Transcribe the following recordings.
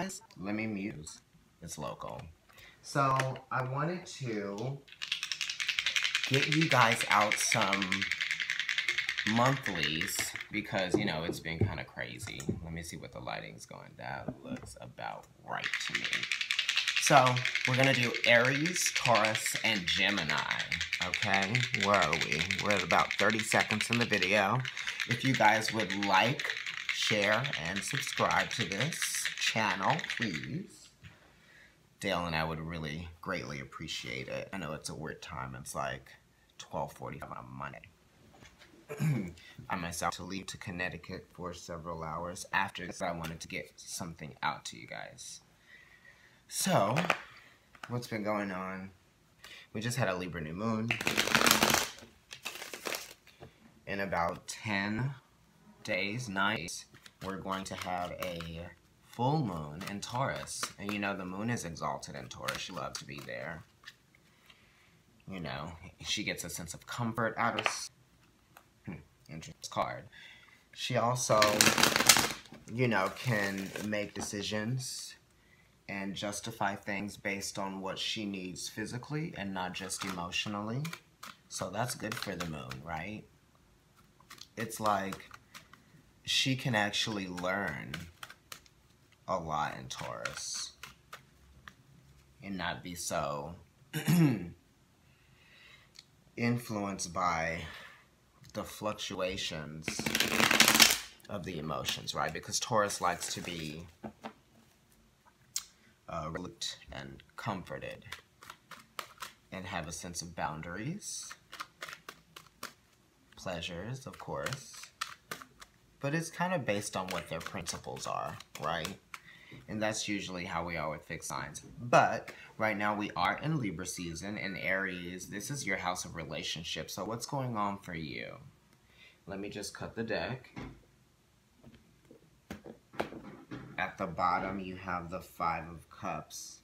Guys, let me mute. It's local. So I wanted to get you guys out some monthlies because, you know, it's been kind of crazy. Let me see what the lighting's going. That looks about right to me. So we're going to do Aries, Taurus, and Gemini. Okay, where are we? We're at about 30 seconds in the video. If you guys would like, share, and subscribe to this channel, please. Dale and I would really greatly appreciate it. I know it's a weird time. It's like 12:45 on a Monday. I myself to leave to Connecticut for several hours. After this, I wanted to get something out to you guys. So, what's been going on? We just had a Libra new moon. In about 10 days, 9 days, we're going to have a full moon in Taurus. And you know, the moon is exalted in Taurus. She loves to be there. You know, she gets a sense of comfort out of interesting card. She also, you know, can make decisions and justify things based on what she needs physically and not just emotionally. So that's good for the moon, right? It's like she can actually learn a lot in Taurus and not be so influenced by the fluctuations of the emotions, right? Because Taurus likes to be relieved and comforted and have a sense of boundaries, pleasures, of course, but it's kind of based on what their principles are, right? And that's usually how we are with fixed signs. But right now we are in Libra season, and Aries, this is your house of relationships. So what's going on for you? Let me just cut the deck. At the bottom, you have the 5 of Cups.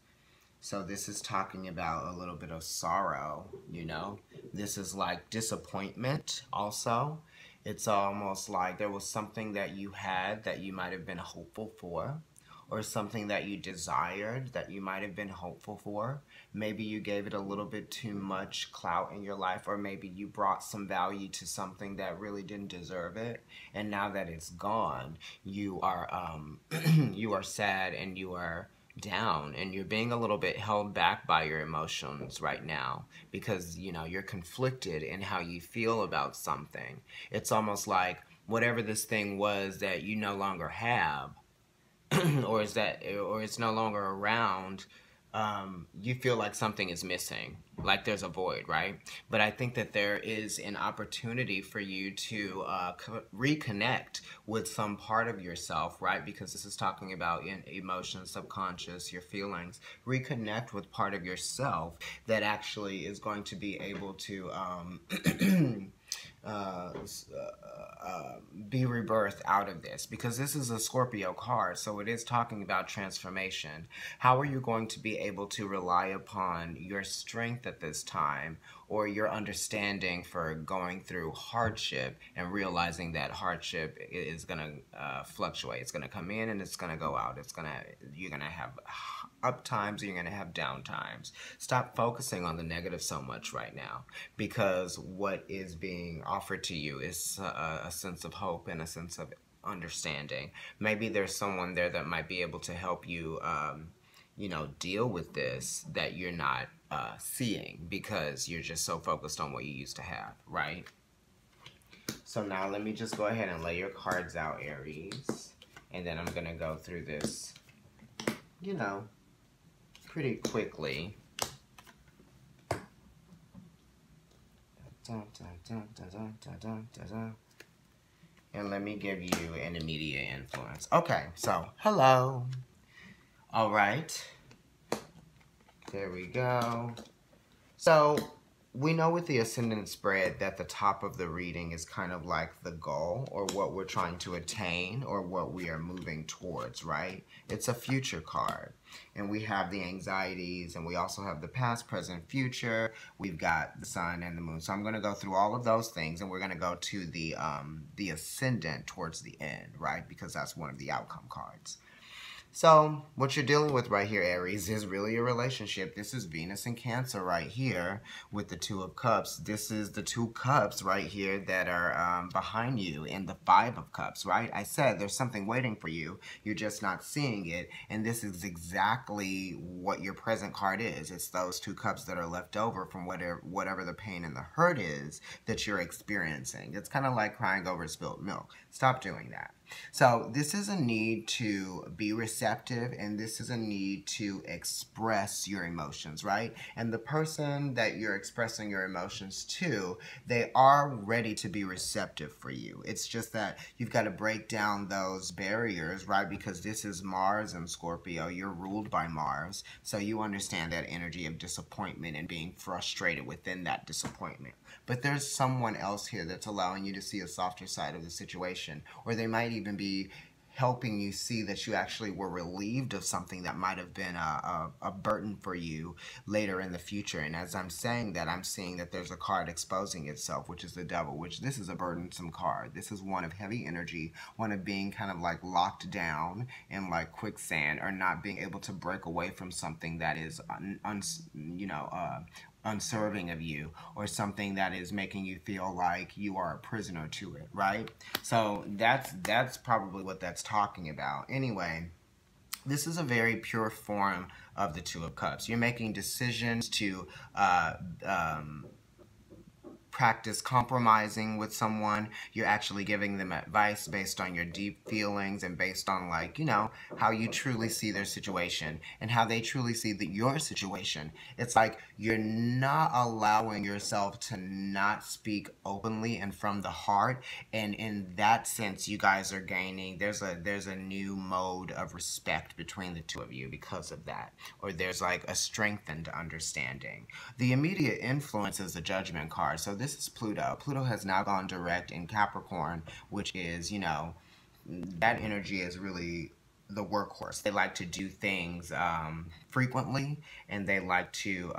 So this is talking about a little bit of sorrow, you know? This is like disappointment also. It's almost like there was something that you had that you might have been hopeful for, or something that you desired that you might have been hopeful for. Maybe you gave it a little bit too much clout in your life, or maybe you brought some value to something that really didn't deserve it. And now that it's gone, you are you are sad and you are down, and you're being a little bit held back by your emotions right now because, you know, you're conflicted in how you feel about something. It's almost like whatever this thing was that you no longer have, or it's no longer around, you feel like something is missing, like there's a void, right? But I think that there is an opportunity for you to reconnect with some part of yourself, right? Because this is talking about emotions, subconscious, your feelings. Reconnect with part of yourself that actually is going to be able to be rebirthed out of this, because this is a Scorpio card, so it is talking about transformation. How are you going to be able to rely upon your strength at this time, or your understanding for going through hardship and realizing that hardship is going to fluctuate. It's going to come in and it's going to go out. You're going to have up times, you're going to have down times. Stop focusing on the negative so much right now, because what is being offered to you is a sense of hope and a sense of understanding. Maybe there's someone there that might be able to help you, you know, deal with this that you're not seeing because you're just so focused on what you used to have, right? So now let me just go ahead and lay your cards out, Aries, and then I'm going to go through this, you know, pretty quickly. And let me give you an immediate influence. Okay, so hello. All right. There we go. So we know with the ascendant spread that the top of the reading is kind of like the goal, or what we're trying to attain, or what we are moving towards, right? It's a future card. And we have the anxieties, and we also have the past, present, future. We've got the sun and the moon. So I'm going to go through all of those things, and we're going to go to the ascendant towards the end, right? Because that's one of the outcome cards. So, what you're dealing with right here, Aries, is really a relationship. This is Venus and Cancer right here with the Two of Cups. This is the Two Cups right here that are behind you in the Five of Cups, right? I said there's something waiting for you. You're just not seeing it. And this is exactly what your present card is. It's those two cups that are left over from whatever the pain and the hurt is that you're experiencing. It's kind of like crying over spilled milk. Stop doing that. So this is a need to be receptive, and this is a need to express your emotions, right? And the person that you're expressing your emotions to, they are ready to be receptive for you. It's just that you've got to break down those barriers, right? Because this is Mars and Scorpio. You're ruled by Mars, so you understand that energy of disappointment and being frustrated within that disappointment. But there's someone else here that's allowing you to see a softer side of the situation, or they might even be helping you see that you actually were relieved of something that might have been a burden for you later in the future. And as I'm saying that, I'm seeing that there's a card exposing itself, which is the Devil, which this is a burdensome card. This is one of heavy energy, one of being kind of like locked down in like quicksand, or not being able to break away from something that is, unserving of you, or something that is making you feel like you are a prisoner to it, right? So that's probably what that's talking about. Anyway, this is a very pure form of the Two of Cups. You're making decisions to practice compromising with someone. You're actually giving them advice based on your deep feelings and based on, like, how you truly see their situation and how they truly see your situation. It's like you're not allowing yourself to not speak openly and from the heart. And in that sense, you guys are gaining, there's a new mode of respect between the two of you because of that. Or there's like a strengthened understanding. The immediate influence is the Judgment card. So this is Pluto. Pluto has now gone direct in Capricorn, which is, that energy is really the workhorse. They like to do things frequently, and they like to,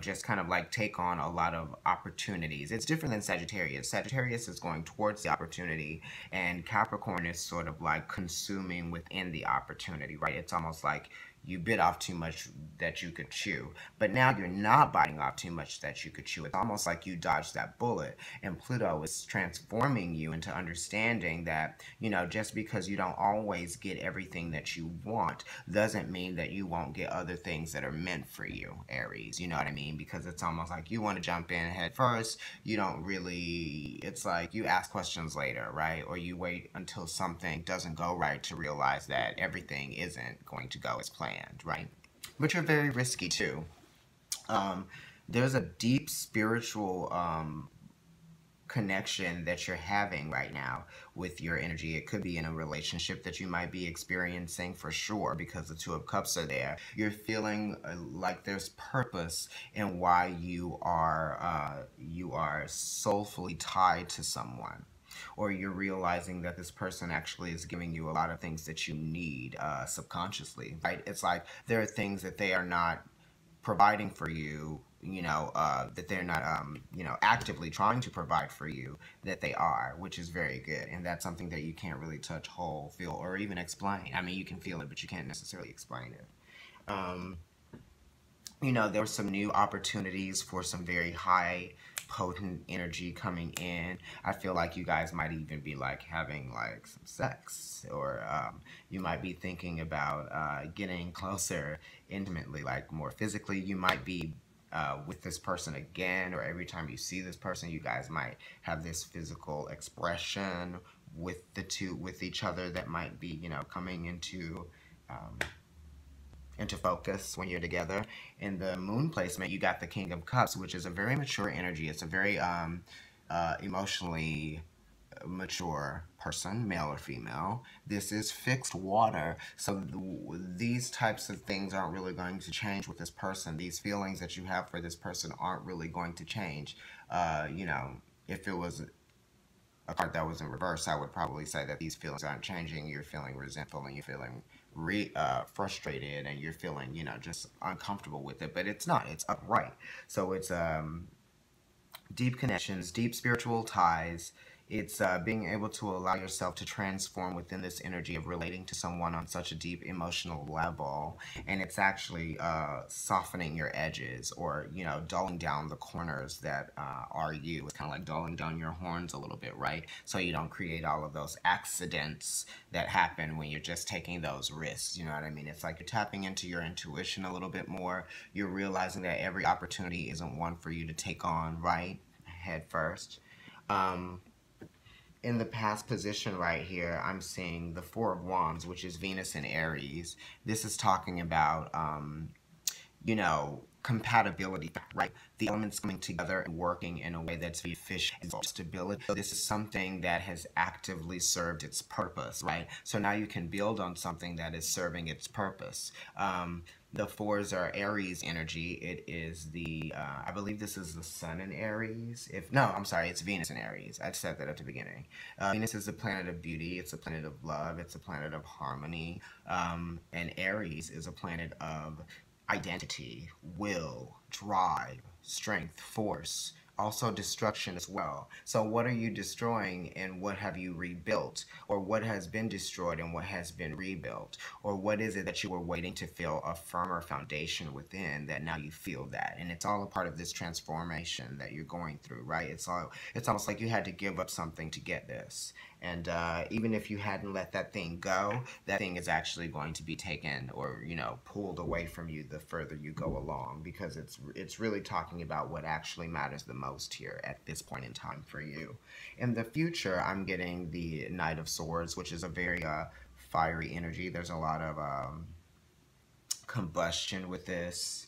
just kind of like take on a lot of opportunities. It's different than Sagittarius. Sagittarius is going towards the opportunity, and Capricorn is sort of like consuming within the opportunity, right? It's almost like you bit off too much that you could chew. But now you're not biting off too much that you could chew. It's almost like you dodged that bullet. And Pluto is transforming you into understanding that, just because you don't always get everything that you want doesn't mean that you won't get other things that are meant for you, Aries. You know what I mean? Because it's almost like you want to jump in head first. You don't really, it's like you ask questions later, right? Or you wait until something doesn't go right to realize that everything isn't going to go as planned. Right? But you're very risky too. There's a deep spiritual connection that you're having right now with your energy. It could be in a relationship that you might be experiencing, for sure, because the Two of Cups are there. You're feeling like there's purpose in why you are soulfully tied to someone. Or you're realizing that this person actually is giving you a lot of things that you need subconsciously, right? It's like there are things that they are not providing for you, that they're not, actively trying to provide for you, that they are, which is very good. And that's something that you can't really touch, hold, feel, or even explain. I mean, you can feel it, but you can't necessarily explain it. There were some new opportunities for some very high potent energy coming in. I feel like you guys might even be like having like some sex, or you might be thinking about getting closer intimately, like more physically. You might be with this person again, or every time you see this person, you guys might have this physical expression with each other that might be, coming into focus when you're together. In the moon placement, you got the King of Cups, which is a very mature energy. It's a very emotionally mature person, male or female. This is fixed water, so these types of things aren't really going to change with this person. These feelings that you have for this person aren't really going to change. If it was a card that was in reverse, I would probably say that these feelings aren't changing. You're feeling resentful, and you're feeling frustrated, and you're feeling, just uncomfortable with it. But it's not. It's upright. So it's deep connections, deep spiritual ties. It's being able to allow yourself to transform within this energy of relating to someone on such a deep emotional level. And it's actually softening your edges, or, you know, dulling down the corners that are you. It's kind of like dulling down your horns a little bit, right? So you don't create all of those accidents that happen when you're just taking those risks. You know what I mean? It's like you're tapping into your intuition a little bit more. You're realizing that every opportunity isn't one for you to take on, right? Head first. In the past position right here, I'm seeing the Four of Wands, which is Venus and Aries. This is talking about, you know, compatibility, right? The elements coming together and working in a way that's efficient, stability. So this is something that has actively served its purpose, right? So now you can build on something that is serving its purpose. The fours are Aries energy. It is the, I believe this is the sun in Aries. No, I'm sorry, it's Venus in Aries. I said that at the beginning. Venus is a planet of beauty. It's a planet of love. It's a planet of harmony. And Aries is a planet of identity, will, drive, strength, force, also destruction as well. So what are you destroying and what have you rebuilt? Or what has been destroyed and what has been rebuilt? Or what is it that you were waiting to feel a firmer foundation within that now you feel that? And it's all a part of this transformation that you're going through, right? It's almost like you had to give up something to get this. And even if you hadn't let that thing go, that thing is actually going to be taken, or, you know, pulled away from you the further you go along, because it's really talking about what actually matters the most here at this point in time for you. In the future, I'm getting the Knight of Swords, which is a very fiery energy. There's a lot of combustion with this.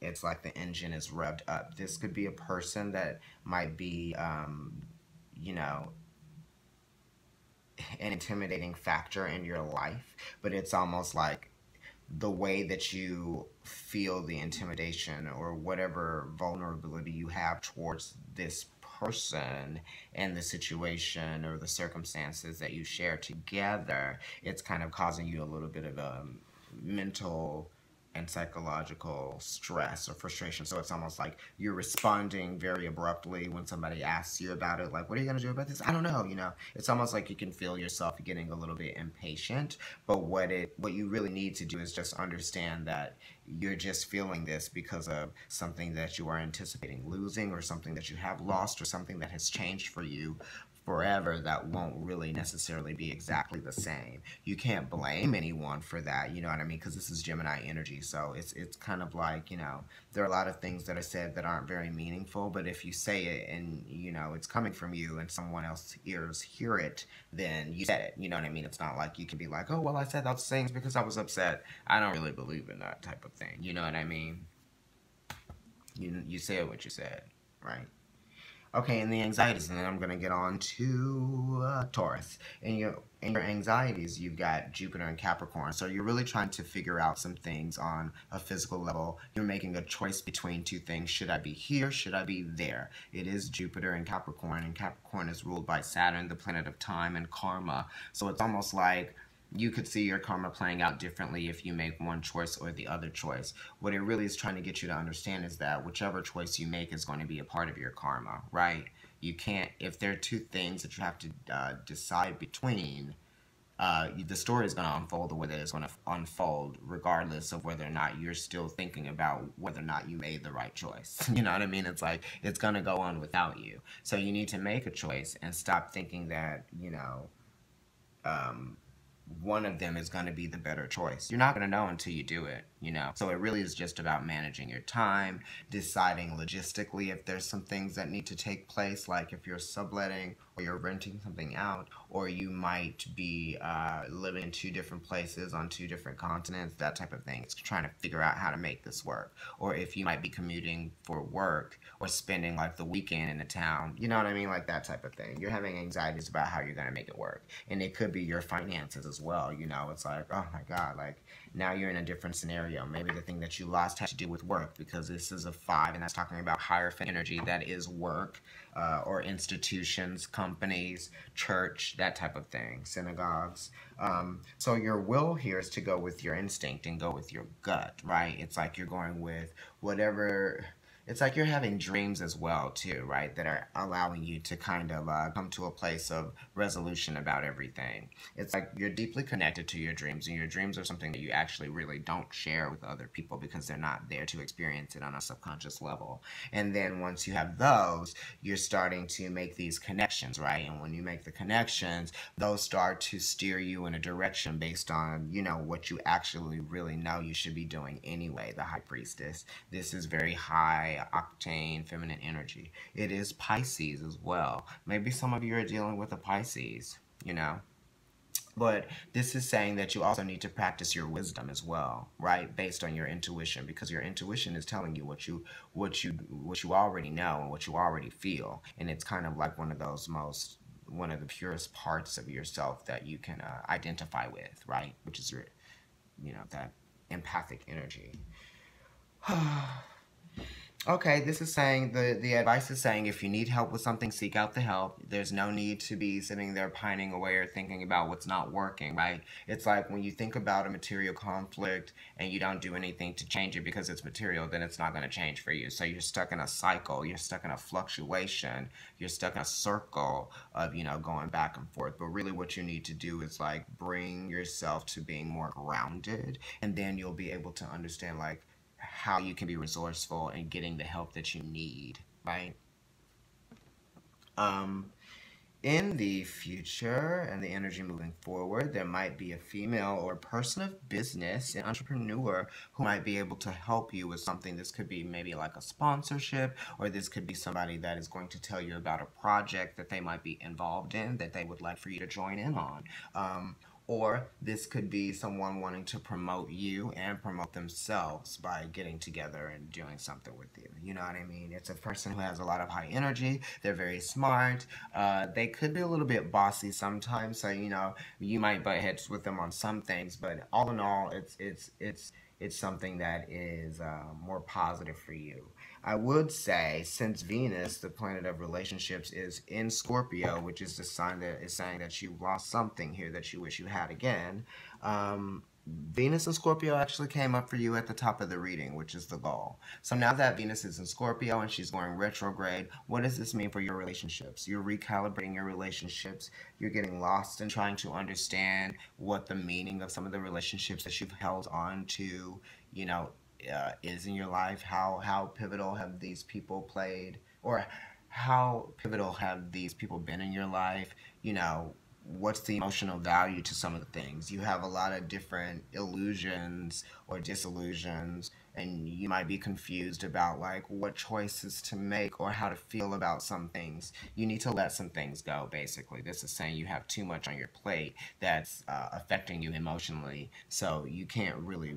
It's like the engine is revved up. This could be a person that might be, you know, an intimidating factor in your life, but it's almost like the way that you feel the intimidation or whatever vulnerability you have towards this person and the situation or the circumstances that you share together, it's kind of causing you a little bit of a mental and psychological stress or frustration. So it's almost like you're responding very abruptly when somebody asks you about it, like, what are you going to do about this? I don't know, you know. It's almost like you can feel yourself getting a little bit impatient, but what you really need to do is just understand that you're just feeling this because of something that you are anticipating losing, or something that you have lost, or something that has changed for you forever that won't really necessarily be exactly the same. You can't blame anyone for that, you know what I mean? Because this is Gemini energy, so it's kind of like, you know, there are a lot of things that are said that aren't very meaningful, but if you say it and, you know, it's coming from you and someone else's ears hear it, then you said it, you know what I mean? It's not like you can be like, oh, well, I said those things because I was upset. I don't really believe in that type of thing, you know what I mean? You said what you said, right? Okay, and the anxieties, and then I'm going to get on to Taurus. In your anxieties, you've got Jupiter and Capricorn. So you're really trying to figure out some things on a physical level. You're making a choice between two things. Should I be here? Should I be there? It is Jupiter and Capricorn is ruled by Saturn, the planet of time and karma. So it's almost like you could see your karma playing out differently if you make one choice or the other choice. What it really is trying to get you to understand is that whichever choice you make is going to be a part of your karma, right? You can't, if there are two things that you have to decide between, the story is going to unfold the way that it's going to unfold, regardless of whether or not you're still thinking about whether or not you made the right choice. You know what I mean? It's like, it's going to go on without you. So you need to make a choice and stop thinking that, you know, one of them is going to be the better choice. You're not going to know until you do it, you know? So it really is just about managing your time, deciding logistically if there's some things that need to take place, like if you're subletting or you're renting something out, or you might be living in two different places on two different continents, that type of thing. It's trying to figure out how to make this work. Or if you might be commuting for work or spending like the weekend in a town, you know what I mean? Like that type of thing. You're having anxieties about how you're going to make it work. And it could be your finances as well, you know? It's like, oh my God, like now you're in a different scenario. Maybe the thing that you lost had to do with work, because this is a 5 and that's talking about higher energy. That is work, or institutions, companies, church, that type of thing, synagogues. So your will here is to go with your instinct and go with your gut, right? It's like you're going with whatever. it's like you're having dreams as well too, right? That are allowing you to kind of come to a place of resolution about everything. It's like you're deeply connected to your dreams, and your dreams are something that you actually really don't share with other people because they're not there to experience it on a subconscious level. And then once you have those, you're starting to make these connections, right? And when you make the connections, those start to steer you in a direction based on, you know, what you actually really know you should be doing anyway. The High Priestess, this is very high octane feminine energy. It is Pisces as well. Maybe some of you are dealing with a Pisces, you know. But this is saying that you also need to practice your wisdom as well, right? Based on your intuition, because your intuition is telling you what you already know and what you already feel, and it's kind of like one of the purest parts of yourself that you can identify with, right? Which is your, you know, that empathic energy. Okay, this is saying, the advice is saying, if you need help with something, seek out the help. There's no need to be sitting there pining away or thinking about what's not working, right? It's like when you think about a material conflict and you don't do anything to change it because it's material, then it's not going to change for you. So you're stuck in a cycle, you're stuck in a fluctuation, you're stuck in a circle of, you know, going back and forth. But really what you need to do is like bring yourself to being more grounded, and then you'll be able to understand like how you can be resourceful in getting the help that you need, right? In the future and the energy moving forward, there might be a female or a person of business, an entrepreneur, who might be able to help you with something. This could be maybe like a sponsorship, or this could be somebody that is going to tell you about a project that they might be involved in that they would like for you to join in on. Or this could be someone wanting to promote you and promote themselves by getting together and doing something with you. You know what I mean? It's a person who has a lot of high energy. They're very smart. They could be a little bit bossy sometimes. So, you know, you might butt heads with them on some things. But all in all, it's something that is more positive for you. I would say, since Venus, the planet of relationships, is in Scorpio, which is the sign that is saying that you lost something here that you wish you had again, Venus and Scorpio actually came up for you at the top of the reading, which is the goal. So now that Venus is in Scorpio and she's going retrograde, what does this mean for your relationships? You're recalibrating your relationships. You're getting lost in trying to understand what the meaning of some of the relationships that you've held on to, you know, is in your life. How pivotal have these people played, or how pivotal have these people been in your life? You know, what's the emotional value to some of the things? You have a lot of different illusions or disillusions, and you might be confused about like what choices to make or how to feel about some things. You need to let some things go, basically. This is saying you have too much on your plate that's affecting you emotionally, so you can't really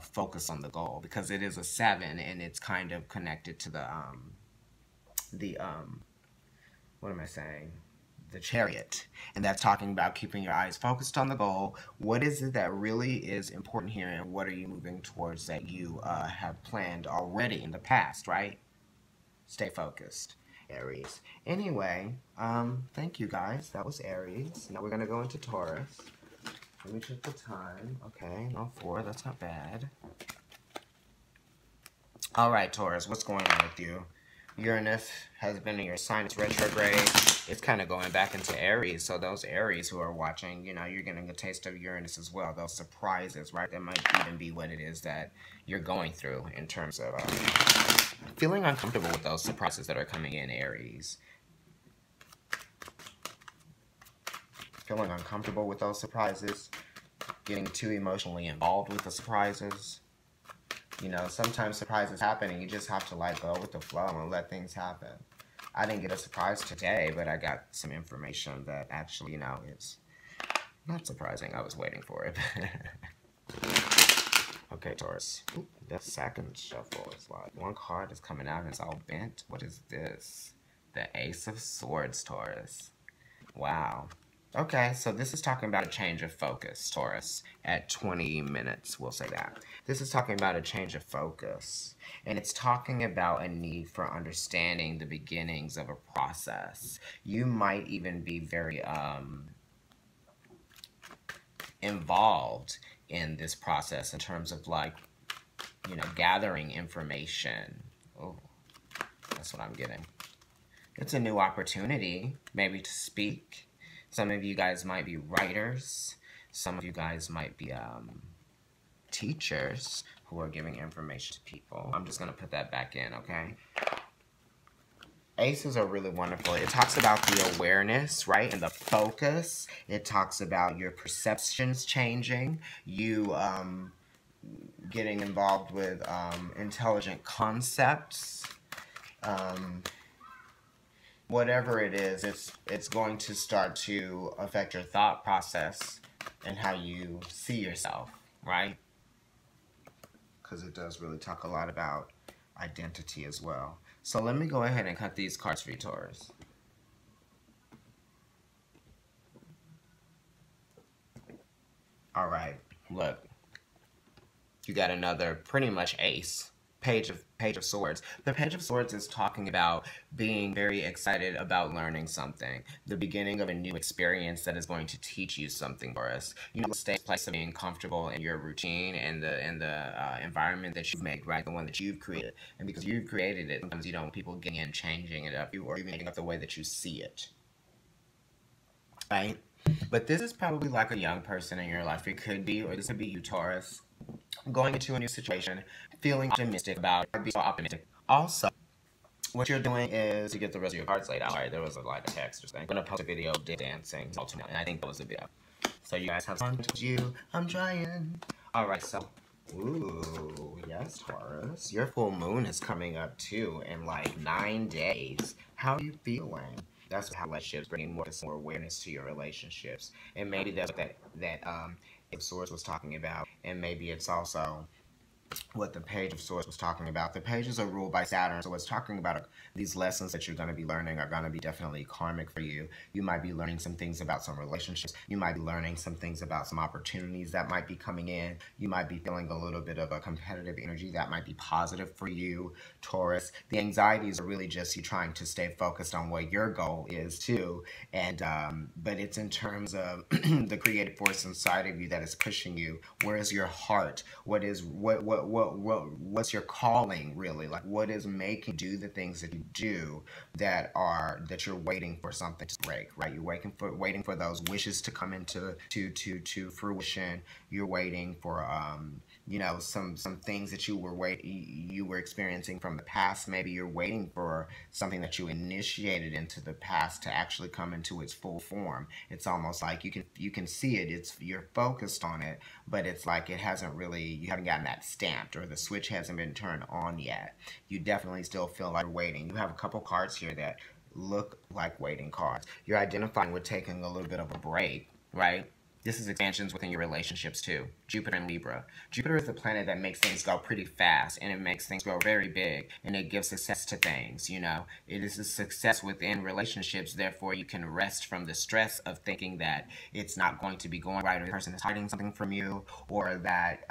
focus on the goal, because it is a 7 and it's kind of connected to the what am I saying? The Chariot, and that's talking about keeping your eyes focused on the goal. What is it that really is important here, and what are you moving towards that you have planned already in the past, right? Stay focused, Aries. Anyway, thank you guys. That was Aries. Now we're gonna go into Taurus. Let me check the time. Okay, no 4. That's not bad. All right, Taurus, what's going on with you? Uranus has been in your sign. It's retrograde. It's kind of going back into Aries. So those Aries who are watching, you know, you're getting a taste of Uranus as well. Those surprises, right? That might even be what it is that you're going through in terms of feeling uncomfortable with those surprises that are coming in, Aries. Feeling uncomfortable with those surprises. Getting too emotionally involved with the surprises. You know, sometimes surprises happen and you just have to like go with the flow and let things happen. I didn't get a surprise today, but I got some information that actually, you know, is not surprising. I was waiting for it. Okay, Taurus. Ooh, the second shuffle is like one card is coming out and it's all bent. What is this? The Ace of Swords, Taurus. Wow. Okay, so this is talking about a change of focus, Taurus, at 20 minutes, we'll say that. This is talking about a change of focus, and it's talking about a need for understanding the beginnings of a process. You might even be very involved in this process in terms of like, you know, gathering information. Oh, That's what I'm getting. It's a new opportunity, maybe to speak. Some of you guys might be writers. Some of you guys might be teachers who are giving information to people. I'm just going to put that back in, okay? Aces are really wonderful. It talks about the awareness, right, and the focus. It talks about your perceptions changing, you getting involved with intelligent concepts. Whatever it is, it's going to start to affect your thought process and how you see yourself, right? Because it does really talk a lot about identity as well. So let me go ahead and cut these cards for you, Taurus. All right, look. You got another pretty much ace. Page of Swords. The Page of Swords is talking about being very excited about learning something. The beginning of a new experience that is going to teach you something, Taurus. You know, stay in place of being comfortable in your routine and the environment that you've made, right? The one that you've created. And because you've created it, sometimes you don't want people getting in, changing it up, or even making up the way that you see it. Right? But this is probably like a young person in your life. It could be, or this could be you, Taurus, going into a new situation, feeling optimistic about it, be so optimistic. Also, what you're doing is to get the rest of your cards laid out. All right, there was like a text or something. I'm going to post a video of dancing, and I think that was the video. So you guys have fun with you. I'm trying. All right, so, ooh, yes, Taurus. Your full moon is coming up, too, in like 9 days. How are you feeling? That's how relationships, bringing more awareness to your relationships. And maybe that's what that Swords was talking about. And maybe it's also what the Page of Swords was talking about. The pages are ruled by Saturn, so it's talking about these lessons that you're going to be learning are going to be definitely karmic for you. You might be learning some things about some relationships. You might be learning some things about some opportunities that might be coming in. You might be feeling a little bit of a competitive energy that might be positive for you, Taurus. The anxieties are really just you trying to stay focused on what your goal is too. And but it's in terms of the creative force inside of you that is pushing you. Where is your heart? What's your calling really? Like, what is making you do the things that you do that you're waiting for something to break, right? You're waiting for those wishes to come into to fruition. You're waiting for you know, some things that you were experiencing from the past. Maybe you're waiting for something that you initiated into the past to actually come into its full form. It's almost like you can see it. You're focused on it, but it's like you haven't gotten that stamped, or the switch hasn't been turned on yet. You definitely still feel like you're waiting. You have a couple cards here that look like waiting cards. You're identifying with taking a little bit of a break, right? This is expansions within your relationships too. Jupiter and Libra. Jupiter is the planet that makes things go pretty fast, and it makes things go very big, and it gives success to things, you know. It is a success within relationships, therefore you can rest from the stress of thinking that it's not going to be going right, or the person is hiding something from you, or that,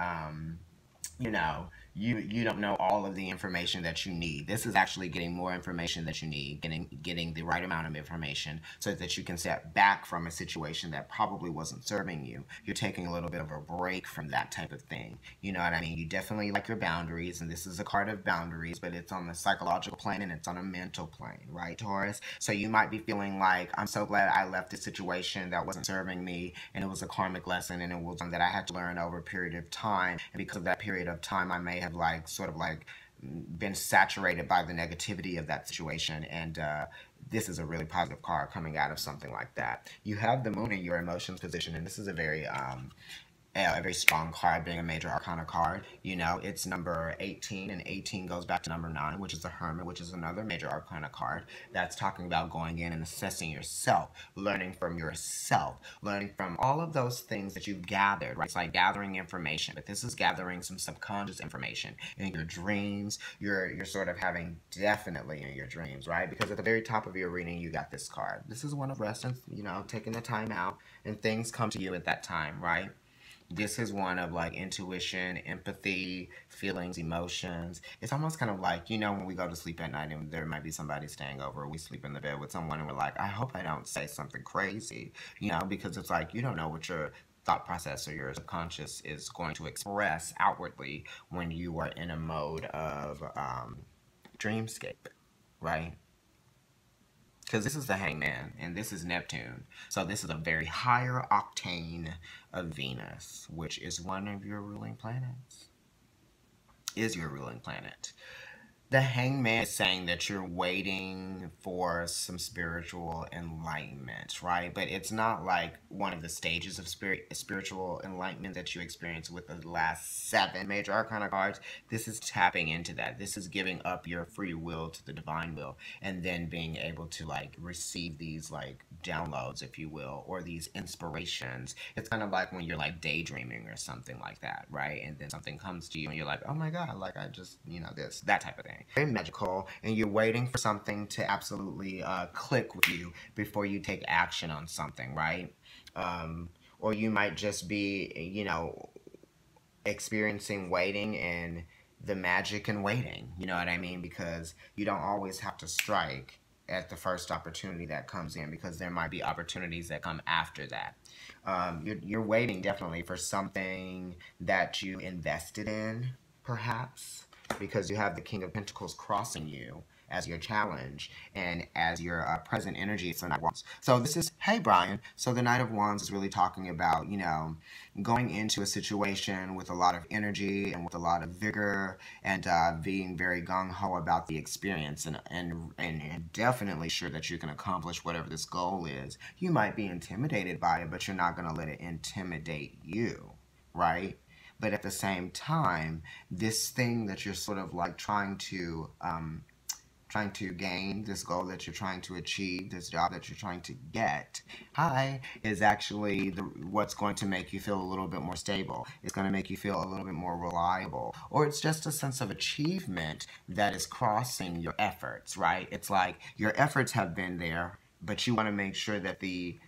you know, you don't know all of the information that you need. This is actually getting more information that you need, getting the right amount of information so that you can step back from a situation that probably wasn't serving you. You're taking a little bit of a break from that type of thing. You know what I mean? You definitely like your boundaries, and this is a card of boundaries, but it's on the psychological plane and it's on a mental plane, right, Taurus? So you might be feeling like, I'm so glad I left a situation that wasn't serving me, and it was a karmic lesson, and it was something that I had to learn over a period of time. And because of that period of time, I may have been saturated by the negativity of that situation, and this is a really positive card coming out of something like that. You have the moon in your emotions position, and this is a very strong card, being a major arcana card. You know, it's number 18, and 18 goes back to number 9, which is the Hermit, which is another major arcana card. That's talking about going in and assessing yourself, learning from yourself, learning from all of those things that you've gathered, right? It's like gathering information, but this is gathering some subconscious information in your dreams. You're sort of having definitely in your dreams, right? Because at the very top of your reading, you got this card. This is one of rest and, you know, taking the time out, and things come to you at that time, right? This is one of like intuition, empathy, feelings, emotions. It's almost kind of like, you know, when we go to sleep at night and there might be somebody staying over, we sleep in the bed with someone and we're like, I hope I don't say something crazy, you know, because it's like, you don't know what your thought process or your subconscious is going to express outwardly when you are in a mode of dreamscape. right? Because this is the Hangman, and this is Neptune. So this is a very higher octane of Venus, which is one of your ruling planets. Is your ruling planet. The Hangman is saying that you're waiting for some spiritual enlightenment, right? But it's not like one of the stages of spiritual enlightenment that you experience with the last 7 major arcana cards. This is tapping into that. This is giving up your free will to the divine will, and then being able to like receive these like downloads, if you will, or these inspirations. It's kind of like when you're like daydreaming or something like that, right? And then something comes to you and you're like, oh my God, like I just, this, that type of thing. Very magical, and you're waiting for something to absolutely click with you before you take action on something, right? Or you might just be, experiencing waiting and the magic in waiting, you know what I mean? Because you don't always have to strike at the first opportunity that comes in, because there might be opportunities that come after that. You're waiting definitely for something that you invested in, perhaps, because you have the King of Pentacles crossing you as your challenge, and as your present energy, it's the Knight of Wands. So this is, hey Brian, so the Knight of Wands is really talking about, going into a situation with a lot of energy and with a lot of vigor, and being very gung-ho about the experience, and definitely sure that you can accomplish whatever this goal is. You might be intimidated by it, but you're not going to let it intimidate you, right? But at the same time, this thing that you're sort of like trying to gain, this goal that you're trying to achieve, this job that you're trying to get, is actually what's going to make you feel a little bit more stable. It's going to make you feel a little bit more reliable. Or it's just a sense of achievement that is crossing your efforts, right? It's like your efforts have been there, but you want to make sure that the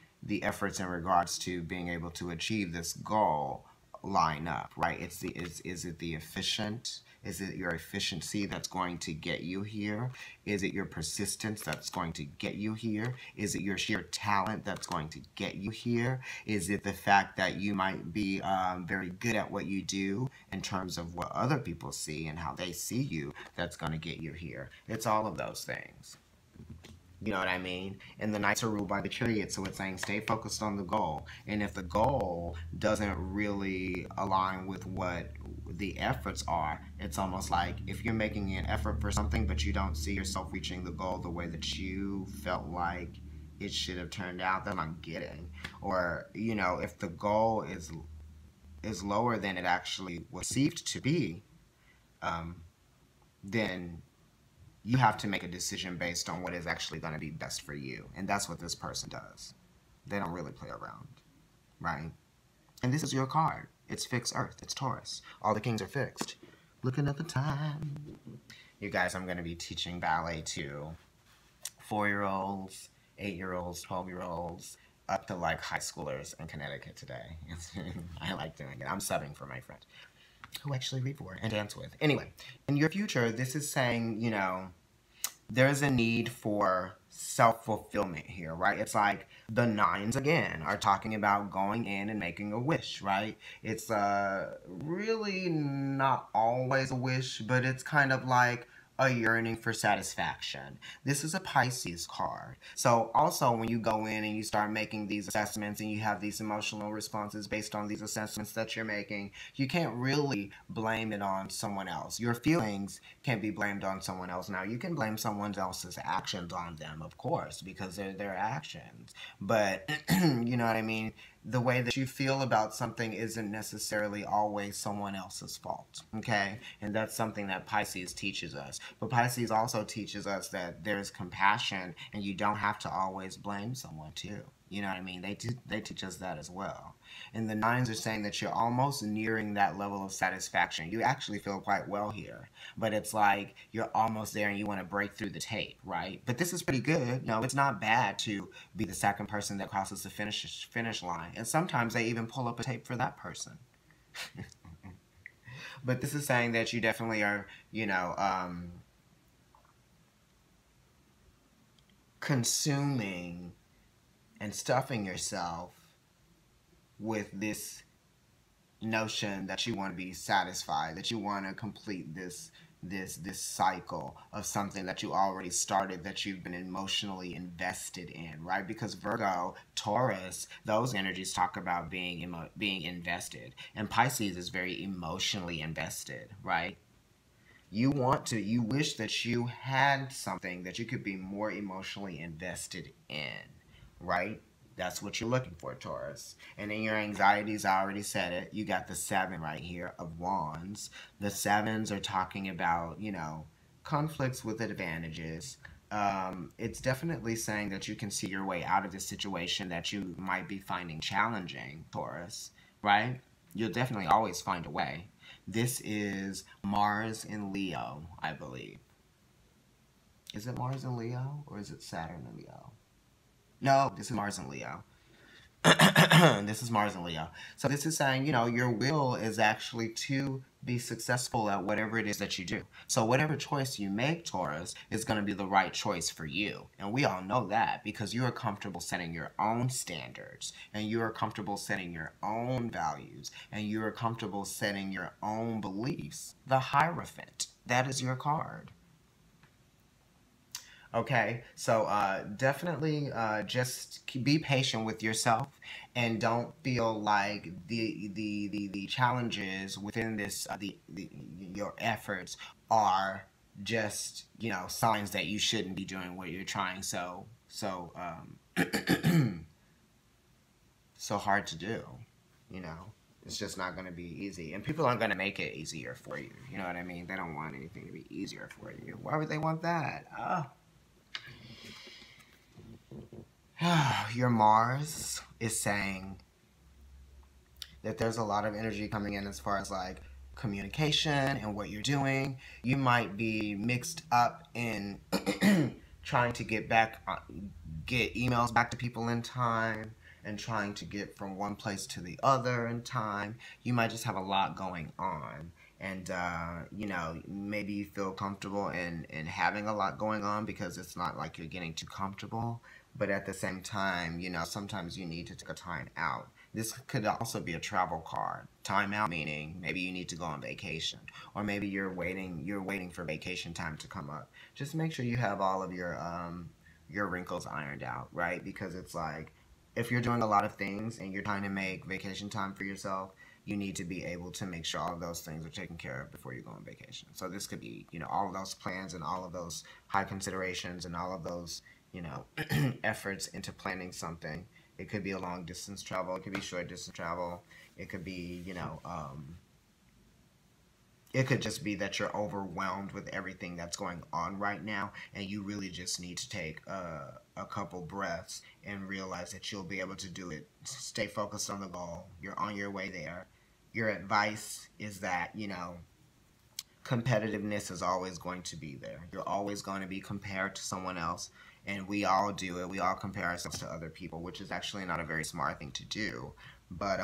efforts in regards to being able to achieve this goal line up, right? Is it the efficient? Is it your efficiency that's going to get you here? Is it your persistence that's going to get you here? Is it your sheer talent that's going to get you here? Is it the fact that you might be very good at what you do in terms of what other people see and how they see you that's going to get you here? It's all of those things. You know what I mean? And the Knights are ruled by the Chariot, so it's saying stay focused on the goal. And if the goal doesn't really align with what the efforts are, it's almost like if you're making an effort for something, but you don't see yourself reaching the goal the way that you felt like it should have turned out, then I'm getting. Or, if the goal is lower than it actually was perceived to be, then you have to make a decision based on what is actually going to be best for you. And that's what this person does. They don't really play around, right? And this is your card. It's fixed Earth. It's Taurus. All the kings are fixed. Looking at the time. You guys, I'm going to be teaching ballet to 4-year-olds, 8-year-olds, 12-year-olds, up to like high schoolers in Connecticut today. I like doing it. I'm subbing for my friend who actually read for and dance with. Anyway, in your future, this is saying, there's a need for self-fulfillment here, right? It's like the 9s, again, are talking about going in and making a wish, right? It's really not always a wish, but it's kind of like a yearning for satisfaction. This is a Pisces card. So also when you go in and you start making these assessments and you have these emotional responses based on these assessments that you're making, you can't really blame it on someone else. Your feelings can be blamed on someone else. Now, you can blame someone else's actions on them, of course, because they're their actions. But, you know what I mean? The way that you feel about something isn't necessarily always someone else's fault, okay? And that's something that Pisces teaches us. But Pisces also teaches us that there's compassion, and you don't have to always blame someone too. You know what I mean? They teach us that as well. And the 9s are saying that you're almost nearing that level of satisfaction. You actually feel quite well here. But it's like you're almost there and you want to break through the tape, right? But this is pretty good. No, it's not bad to be the second person that crosses the finish line. And sometimes they even pull up a tape for that person. But this is saying that you definitely are, consuming and stuffing yourself with this notion that you want to be satisfied, that you want to complete this this cycle of something that you already started, that you've been emotionally invested in, right? Because Virgo, Taurus, those energies talk about being invested, and Pisces is very emotionally invested, right? You wish that you had something that you could be more emotionally invested in, right? That's what you're looking for, Taurus. And then your anxieties, I already said it. You got the 7 right here of Wands. The 7s are talking about, conflicts with advantages. It's definitely saying that you can see your way out of this situation that you might be finding challenging, Taurus, right? You'll definitely always find a way. This is Mars in Leo, I believe. Is it Mars in Leo or is it Saturn in Leo? No, this is Mars in Leo. This is Mars and Leo. So this is saying, your will is actually to be successful at whatever it is that you do. So whatever choice you make, Taurus, is going to be the right choice for you. And we all know that because you are comfortable setting your own standards, and you are comfortable setting your own values, and you are comfortable setting your own beliefs. The Hierophant, that is your card. Okay, so definitely just be patient with yourself, and don't feel like the challenges within this your efforts are just signs that you shouldn't be doing what you're trying so so hard to do. It's just not going to be easy, and people aren't going to make it easier for you. You know what I mean? They don't want anything to be easier for you. Why would they want that? Your Mars is saying that there's a lot of energy coming in as far as like communication and what you're doing. You might be mixed up in trying to get emails back to people in time, and trying to get from one place to the other in time. You might just have a lot going on. And, maybe you feel comfortable in having a lot going on because it's not like you're getting too comfortable. But at the same time, sometimes you need to take a time out. This could also be a travel card. Time out meaning maybe you need to go on vacation, or maybe you're waiting for vacation time to come up. Just make sure you have all of your wrinkles ironed out, right? Because it's like, if you're doing a lot of things and you're trying to make vacation time for yourself, you need to be able to make sure all of those things are taken care of before you go on vacation. So this could be, all of those plans and all of those high considerations and all of those, efforts into planning something. It could be a long distance travel. It could be short distance travel. It could be, it could just be that you're overwhelmed with everything that's going on right now, and you really just need to take a couple breaths and realize that you'll be able to do it. Stay focused on the goal. You're on your way there. Your advice is that, competitiveness is always going to be there. You're always going to be compared to someone else, and we all do it. We all compare ourselves to other people, which is actually not a very smart thing to do. But,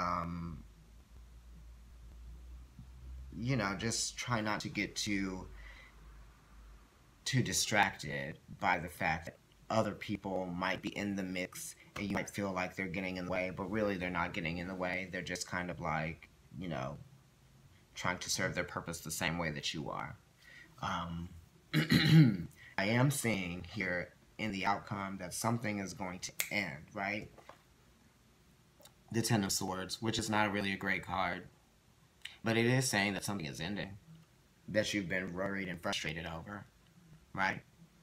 just try not to get too distracted by the fact that other people might be in the mix, and you might feel like they're getting in the way, but really they're not getting in the way. They're just kind of like, trying to serve their purpose the same way that you are. I am seeing here in the outcome that something is going to end, right? The Ten of Swords, which is not really a great card, but it is saying that something is ending, that you've been worried and frustrated over, right?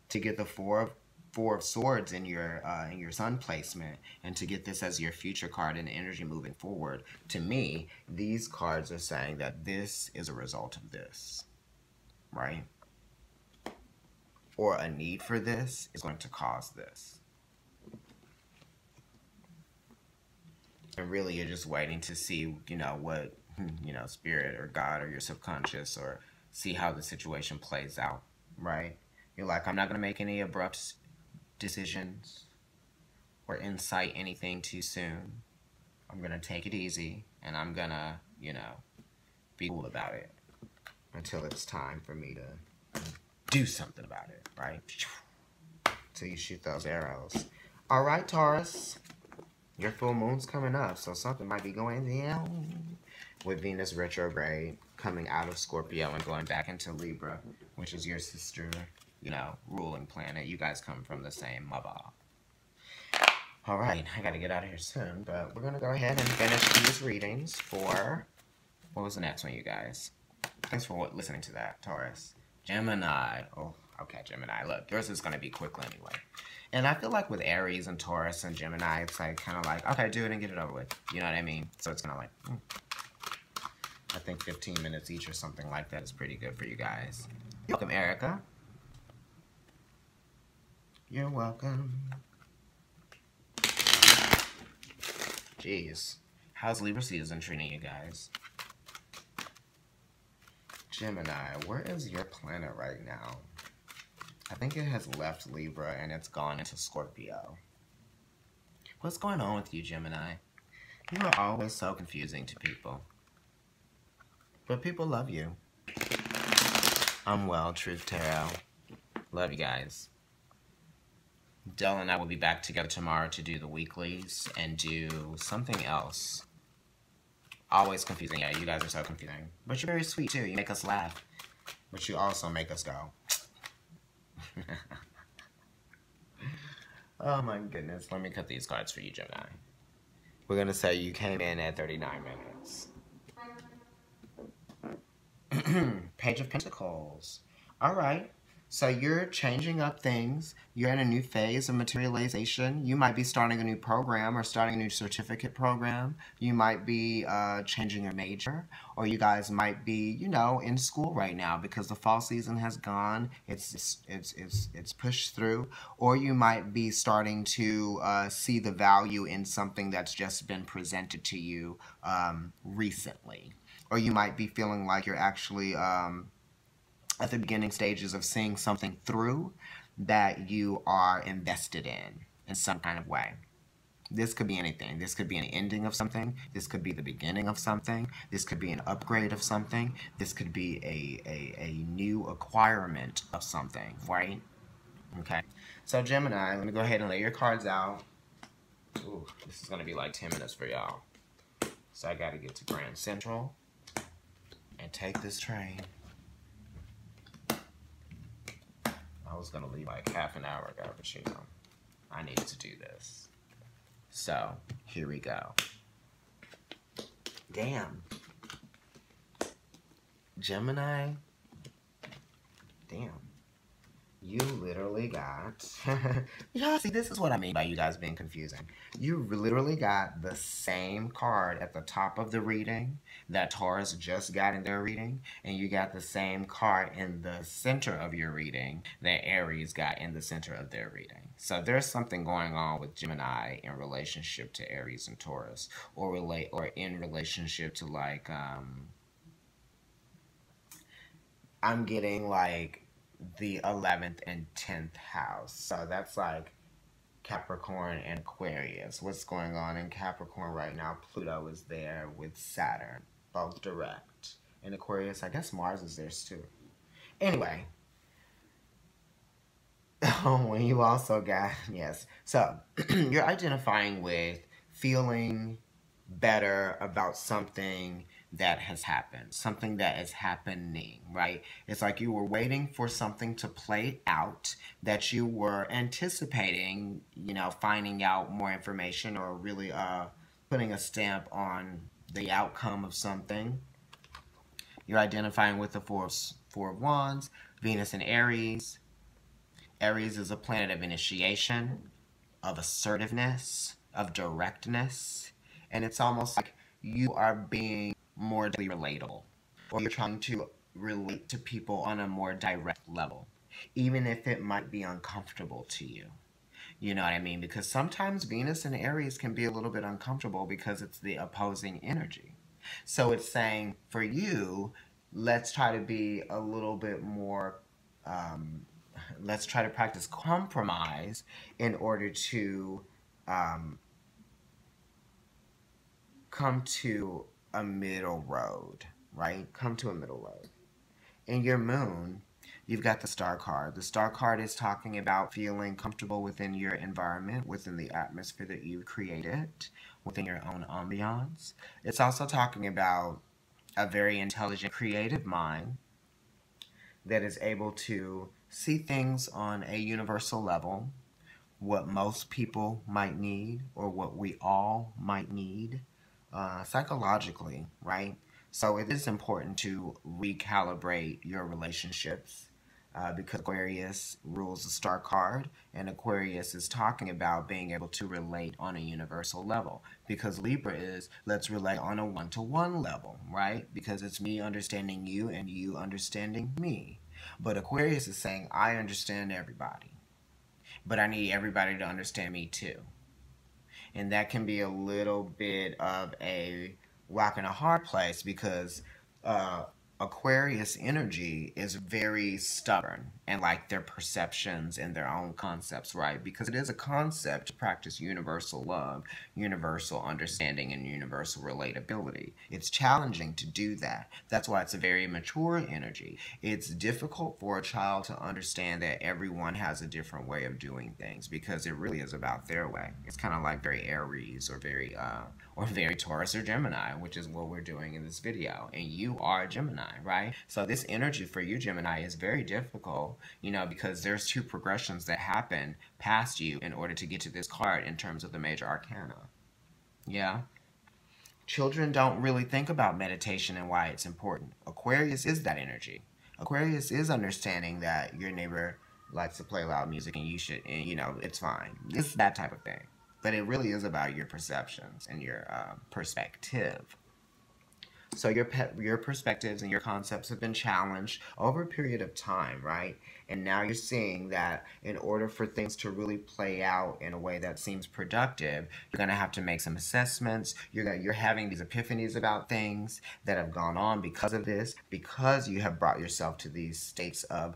To get the Four of Swords in your sun placement, and to get this as your future card and energy moving forward, to me, these cards are saying that this is a result of this, right? Or a need for this is going to cause this. And really, you're just waiting to see, what, spirit or God or your subconscious, or see how the situation plays out, right? You're like, I'm not going to make any abrupt decisions or incite anything too soon. I'm going to take it easy, and I'm going to, be cool about it until it's time for me to do something about it, right? Till you shoot those arrows. All right, Taurus. Your full moon's coming up, so something might be going down with Venus retrograde. coming out of Scorpio and going back into Libra, which is your sister, you know, ruling planet. You guys come from the same mother. All right, I got to get out of here soon, but we're going to go ahead and finish these readings for, what was the next one, you guys? Thanks for listening to that, Taurus. Gemini. Oh, okay, Gemini. Look, yours is going to be quick anyway. And I feel like with Aries and Taurus and Gemini, it's like kind of like, okay, do it and get it over with. You know what I mean? So it's kind of like, I think 15 minutes each or something like that is pretty good for you guys. You're welcome, Erica. You're welcome. Jeez. How's Libra season treating you guys? Gemini, where is your planet right now? I think it has left Libra and it's gone into Scorpio. What's going on with you, Gemini? You are always so confusing to people. But people love you. I'm well, Truth Tarot. Love you guys. Dell and I will be back together tomorrow to do the weeklies and do something else. Always confusing. Yeah, you guys are so confusing. But you're very sweet, too. You make us laugh. But you also make us go. Oh, my goodness. Let me cut these cards for you, Gemini. We're going to say you came in at 39 minutes. Page of Pentacles. All right. So you're changing up things. You're in a new phase of materialization. You might be starting a new program or starting a new certificate program. You might be changing your major, or you guys might be, you know, in school right now because the fall season has gone. It's pushed through, or you might be starting to see the value in something that's just been presented to you recently, or you might be feeling like you're actually at the beginning stages of seeing something through that you are invested in some kind of way. This could be anything. This could be an ending of something. This could be the beginning of something. This could be an upgrade of something. This could be a new acquirement of something, right? Okay. So Gemini, let me go ahead and lay your cards out. Ooh, this is going to be like 10 minutes for y'all. So I got to get to Grand Central and take this train. I was going to leave like half an hour ago, but you know, I needed to do this. So, here we go. Damn. Gemini. Damn. You literally got... Yeah, see, this is what I mean by you guys being confusing. You literally got the same card at the top of the reading that Taurus just got in their reading, and you got the same card in the center of your reading that Aries got in the center of their reading. So there's something going on with Gemini in relationship to Aries and Taurus, or in relationship to like I'm getting like the 11th and 10th house. So that's like Capricorn and Aquarius. What's going on in Capricorn right now? Pluto is there with Saturn, both direct. In Aquarius, I guess Mars is there too. Anyway. Oh, and you also got, yes. So you're identifying with feeling better about something that has happened, something that is happening, right? It's like you were waiting for something to play out that you were anticipating, you know, finding out more information or really putting a stamp on the outcome of something. You're identifying with the Four of Wands, Venus and Aries. Aries is a planet of initiation, of assertiveness, of directness, and it's almost like you are being more relatable, or you're trying to relate to people on a more direct level, even if it might be uncomfortable to you. You know what I mean? Because sometimes Venus and Aries can be a little bit uncomfortable because it's the opposing energy. So it's saying, for you, let's try to be a little bit more, let's try to practice compromise in order to come to a middle road, right? Come to a middle road. In your moon, you've got the star card. The star card is talking about feeling comfortable within your environment, within the atmosphere that you've created, within your own ambiance. It's also talking about a very intelligent, creative mind that is able to see things on a universal level, what most people might need or what we all might need psychologically, right? So it is important to recalibrate your relationships because Aquarius rules the star card, and Aquarius is talking about being able to relate on a universal level. Because Libra is, let's relate on a one-to-one level, right? Because it's me understanding you and you understanding me. But Aquarius is saying, I understand everybody, but I need everybody to understand me too. And that can be a little bit of a rock and a hard place because uh, Aquarius energy is very stubborn and like their perceptions and their own concepts, right? Because it is a concept to practice universal love, universal understanding, and universal relatability. It's challenging to do that. That's why it's a very mature energy. It's difficult for a child to understand that everyone has a different way of doing things because it really is about their way. It's kind of like very Aries or very Taurus or Gemini, which is what we're doing in this video. And you are a Gemini, right? So this energy for you, Gemini, is very difficult, you know, because there's two progressions that happen past you in order to get to this card in terms of the major arcana. Yeah. Children don't really think about meditation and why it's important. Aquarius is that energy. Aquarius is understanding that your neighbor likes to play loud music and you should, and, you know, it's fine. It's that type of thing. But it really is about your perceptions and your perspective. So your perspectives and your concepts have been challenged over a period of time, right? And now you're seeing that in order for things to really play out in a way that seems productive, you're going to have to make some assessments. You're having these epiphanies about things that have gone on because of this, because you have brought yourself to these states of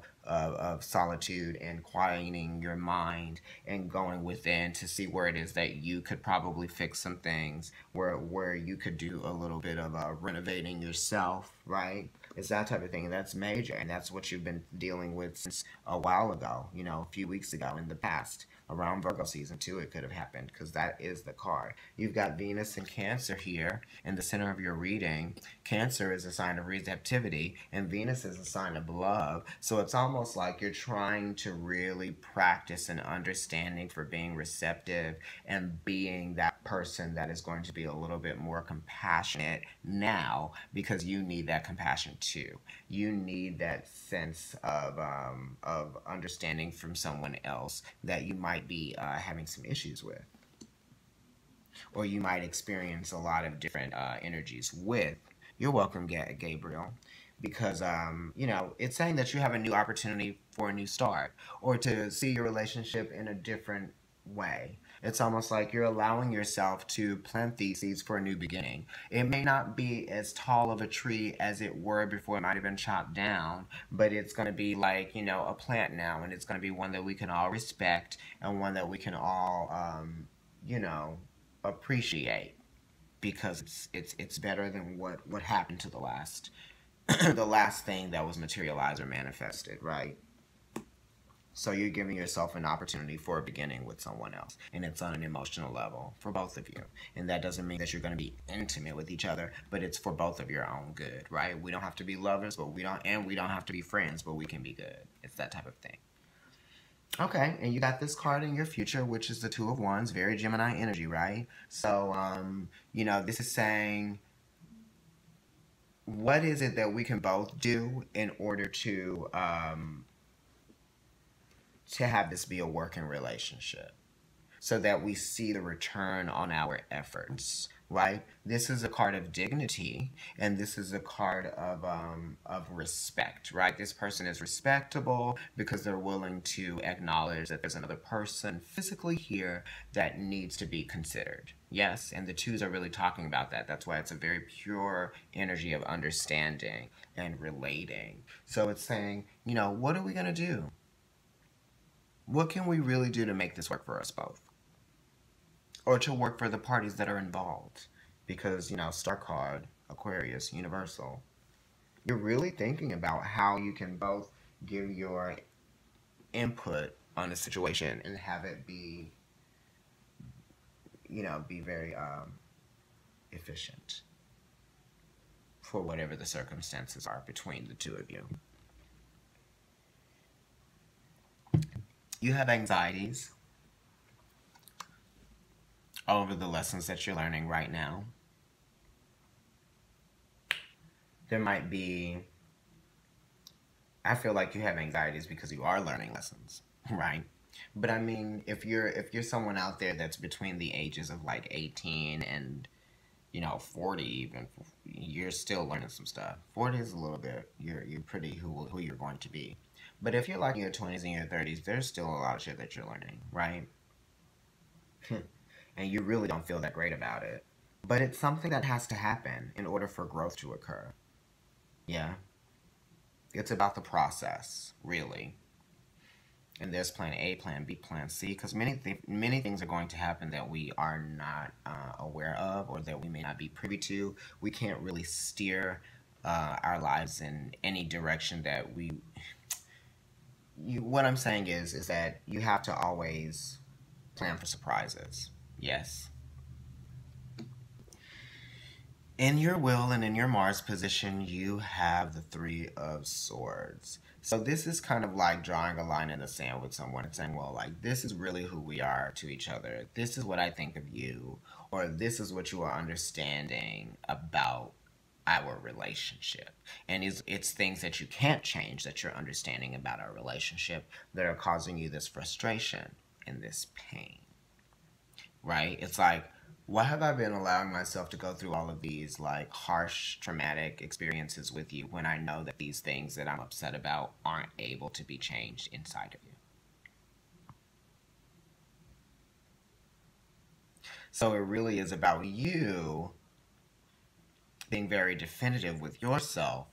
solitude and quieting your mind and going within to see where it is that you could probably fix some things, where you could do a little bit of renovating yourself, right? It's that type of thing. That's major, and that's what you've been dealing with since a while ago, you know, a few weeks ago in the past. Around Virgo season 2, it could have happened because that is the card. You've got Venus and Cancer here in the center of your reading. Cancer is a sign of receptivity, and Venus is a sign of love. So it's almost like you're trying to really practice an understanding for being receptive and being that person that is going to be a little bit more compassionate now because you need that compassion too. You need that sense of understanding from someone else that you might be having some issues with, or you might experience a lot of different energies with. You're welcome, Gabriel, because you know, it's saying that you have a new opportunity for a new start or to see your relationship in a different way. It's almost like you're allowing yourself to plant these seeds for a new beginning. It may not be as tall of a tree as it were before, it might have been chopped down, but it's going to be like, you know, a plant now, and it's going to be one that we can all respect and one that we can all, you know, appreciate because it's better than what happened to the last the last thing that was materialized or manifested, right? So you're giving yourself an opportunity for a beginning with someone else, and it's on an emotional level for both of you. And that doesn't mean that you're going to be intimate with each other, but it's for both of your own good, right? We don't have to be lovers, but we don't have to be friends, but we can be good. It's that type of thing. Okay, and you got this card in your future, which is the Two of Wands, very Gemini energy, right? So, you know, this is saying, what is it that we can both do in order to have this be a working relationship so that we see the return on our efforts, right? This is a card of dignity, and this is a card of respect, right? This person is respectable because they're willing to acknowledge that there's another person physically here that needs to be considered. Yes, and the twos are really talking about that. That's why it's a very pure energy of understanding and relating. So it's saying, you know, what are we going to do? What can we really do to make this work for us both? Or to work for the parties that are involved? Because, you know, star card, Aquarius, universal. You're really thinking about how you can both give your input on a situation and have it be, you know, be very efficient for whatever the circumstances are between the two of you. You have anxieties over the lessons that you're learning right now. There might be, I feel like you have anxieties because you are learning lessons, right? But I mean, if you're someone out there that's between the ages of like 18 and 40 even, you're still learning some stuff. 40 is a little bit, you're pretty who you're going to be. But if you're like in your 20s and your 30s, there's still a lot of shit that you're learning, right? And you really don't feel that great about it. But it's something that has to happen in order for growth to occur. Yeah. It's about the process, really. And there's plan A, plan B, plan C, because many things are going to happen that we are not aware of, or that we may not be privy to. We can't really steer our lives in any direction that what I'm saying is that you have to always plan for surprises. Yes. In your will and in your Mars position, you have the 3 of Swords. So this is kind of like drawing a line in the sand with someone and saying, well, like, this is really who we are to each other. This is what I think of you, or this is what you are understanding about our relationship. And it's things that you can't change that you're understanding about our relationship that are causing you this frustration and this pain, right? It's like, why have I been allowing myself to go through all of these like harsh, traumatic experiences with you when I know that these things that I'm upset about aren't able to be changed inside of you? So it really is about you being very definitive with yourself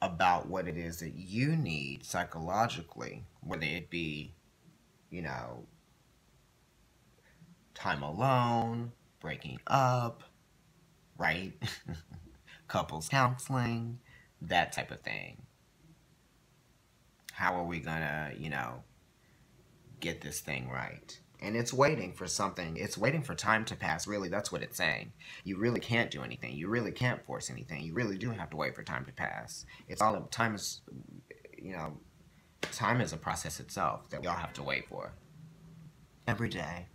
about what it is that you need psychologically, whether it be, time alone, breaking up, right? Couples counseling, that type of thing. How are we gonna, get this thing right? And it's waiting for something. It's waiting for time to pass. Really, that's what it's saying. You really can't do anything. You really can't force anything. You really do have to wait for time to pass. It's all, time is, time is a process itself that we all have to wait for. Every day.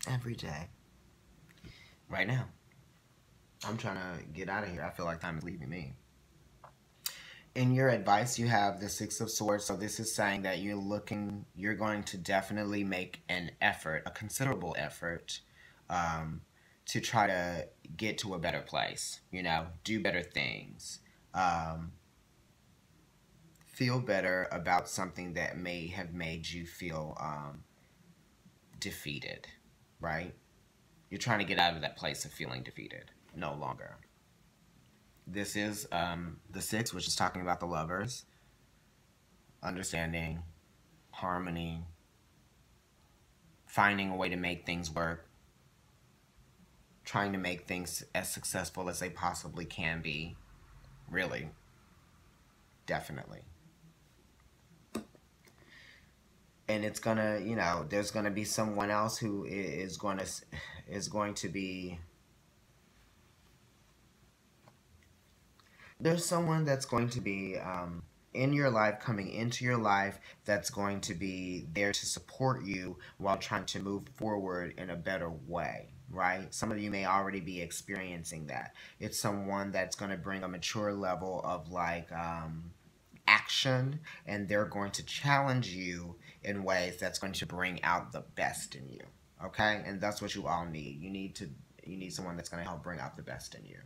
Every day. Right now. I'm trying to get out of here. I feel like time is leaving me. In your advice, you have the 6 of Swords. So this is saying that you're going to definitely make an effort, a considerable effort, to try to get to a better place, do better things, feel better about something that may have made you feel defeated, right? You're trying to get out of that place of feeling defeated no longer. This is the 6, which is talking about the lovers, understanding, harmony, finding a way to make things work, trying to make things as successful as they possibly can be, really, definitely. And it's gonna, there's gonna be someone else who is going to be. There's someone that's going to be in your life, coming into your life, that's going to be there to support you while trying to move forward in a better way, right? Some of you may already be experiencing that. It's someone that's going to bring a mature level of like action, and they're going to challenge you in ways that's going to bring out the best in you, okay? And that's what you all need. You need someone that's going to help bring out the best in you.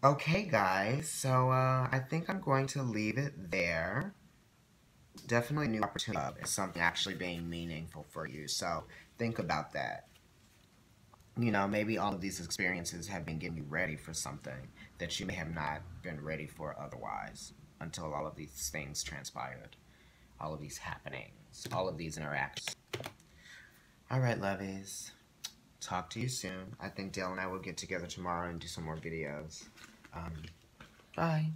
Okay, guys, so I think I'm going to leave it there. Definitely new opportunity is something actually being meaningful for you, so think about that. Maybe all of these experiences have been getting you ready for something that you may have not been ready for otherwise until all of these things transpired. All of these happenings, all of these interactions. All right, lovies. Talk to you soon. I think Dale and I will get together tomorrow and do some more videos. Bye.